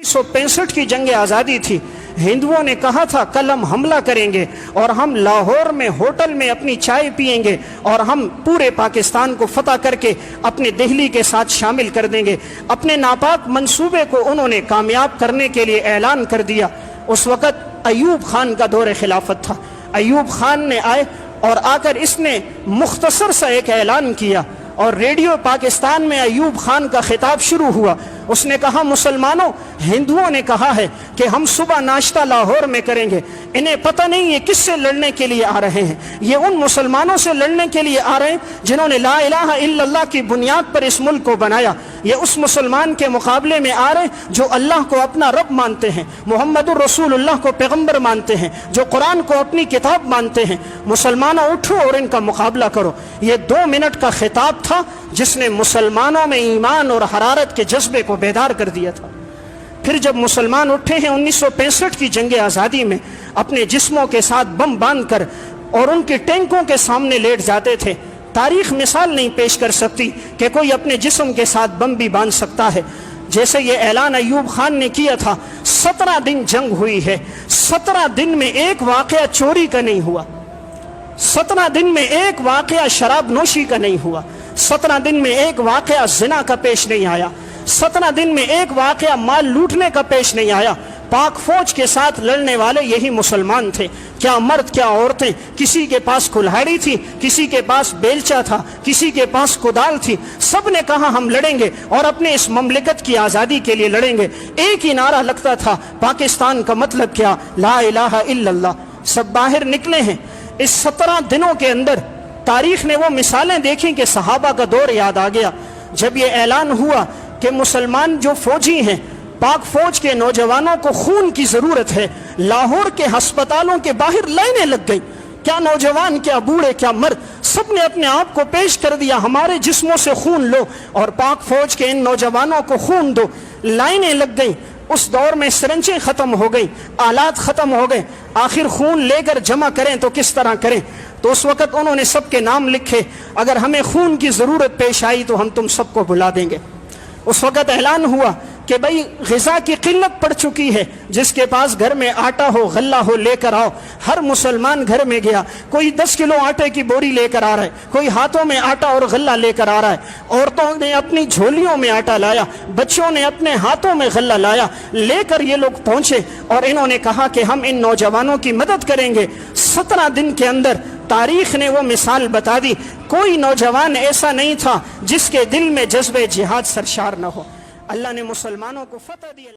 1965 کی جنگ آزادی تھی. ہندوؤں نے کہا تھا کل ہم حملہ کریں گے اور ہم لاہور میں ہوٹل میں اپنی چائے پئیں گے اور ہم پورے پاکستان کو فتح کر کے اپنے دہلی کے ساتھ شامل کر دیں گے. اپنے ناپاک منصوبے کو انہوں نے کامیاب کرنے کے لیے اعلان کر دیا. اس وقت ایوب خان کا دور خلافت تھا. ایوب خان نے آئے اور آ کر اس نے مختصر سا ایک اعلان کیا اور ریڈیو پاکستان میں ایوب خان کا خطاب شروع ہوا. اس نے کہا مسلمانوں، ہندوؤں نے کہا ہے کہ ہم صبح ناشتہ لاہور میں کریں گے. انہیں پتہ نہیں یہ کس سے لڑنے کے لیے آ رہے ہیں. یہ ان مسلمانوں سے لڑنے کے لیے آ رہے ہیں جنہوں نے لا الہ الا اللہ کی بنیاد پر اس ملک کو بنایا. یہ اس مسلمان کے مقابلے میں آ رہے ہیں جو اللہ کو اپنا رب مانتے ہیں، محمد الرسول اللہ کو پیغمبر مانتے ہیں، جو قرآن کو اپنی کتاب مانتے ہیں. مسلمانوں اٹھو اور ان کا مقابلہ کرو. یہ 2 منٹ کا خطاب تھا جس نے مسلمانوں میں ایمان اور حرارت کے جذبے کو بیدار کر دیا تھا. پھر جب مسلمان اٹھے ہیں 1965 کی جنگ آزادی میں، اپنے جسموں کے ساتھ بم باندھ کر اور ان کے ٹینکوں کے سامنے لیٹ جاتے تھے. تاریخ مثال نہیں پیش کر سکتی کہ کوئی اپنے جسم کے ساتھ بم بھی باندھ سکتا ہے. جیسے یہ اعلان ایوب خان نے کیا تھا، 17 دن جنگ ہوئی ہے، 17 دن میں ایک واقعہ چوری کا نہیں ہوا، 17 دن میں ایک واقعہ شراب نوشی کا نہیں ہوا، 17 دن میں ایک واقعہ زنا کا پیش نہیں آیا، 17 دن میں ایک واقعہ مال لوٹنے کا پیش نہیں آیا. پاک فوج کے ساتھ لڑنے والے یہی مسلمان تھے. کیا مرد کیا عورتیں، کسی کے پاس کلہاڑی تھی، کسی کے پاس بیلچا تھا، کسی کے پاس کدال تھی. سب نے کہا ہم لڑیں گے اور اپنے اس مملکت کی آزادی کے لیے لڑیں گے. ایک ہی نعرہ لگتا تھا، پاکستان کا مطلب کیا؟ لا الہ الا اللہ. سب باہر نکلے ہیں. اس 17 دنوں کے اندر تاریخ نے وہ مثالیں دیکھیں کہ صحابہ کا دور یاد آ گیا. جب یہ اعلان ہوا کہ مسلمان جو فوجی ہیں، پاک فوج کے نوجوانوں کو خون کی ضرورت ہے، لاہور کے ہسپتالوں کے باہر لائنیں لگ گئی. کیا نوجوان، کیا بوڑھے، کیا مرد، سب نے اپنے آپ کو پیش کر دیا، ہمارے جسموں سے خون لو اور پاک فوج کے ان نوجوانوں کو خون دو. لائنیں لگ گئیں. اس دور میں سرنجیں ختم ہو گئیں، آلات ختم ہو گئے. آخر خون لے کر جمع کریں تو کس طرح کریں؟ تو اس وقت انہوں نے سب کے نام لکھے، اگر ہمیں خون کی ضرورت پیش آئی تو ہم تم سب کو بلا دیں گے. اس وقت اعلان ہوا کہ بھائی غذا کی قلت پڑ چکی ہے، جس کے پاس گھر میں آٹا ہو، غلہ ہو، لے کر آؤ. ہر مسلمان گھر میں گیا، کوئی 10 کلو آٹے کی بوری لے کر آ رہا ہے، کوئی ہاتھوں میں آٹا اور غلہ لے کر آ رہا ہے. عورتوں نے اپنی جھولیوں میں آٹا لایا، بچوں نے اپنے ہاتھوں میں غلہ لایا. لے کر یہ لوگ پہنچے اور انہوں نے کہا کہ ہم ان نوجوانوں کی مدد کریں گے. 17 دن کے اندر تاریخ نے وہ مثال بتا دی، کوئی نوجوان ایسا نہیں تھا جس کے دل میں جذبہ جہاد سرشار نہ ہو. اللہ نے مسلمانوں کو فتح دی.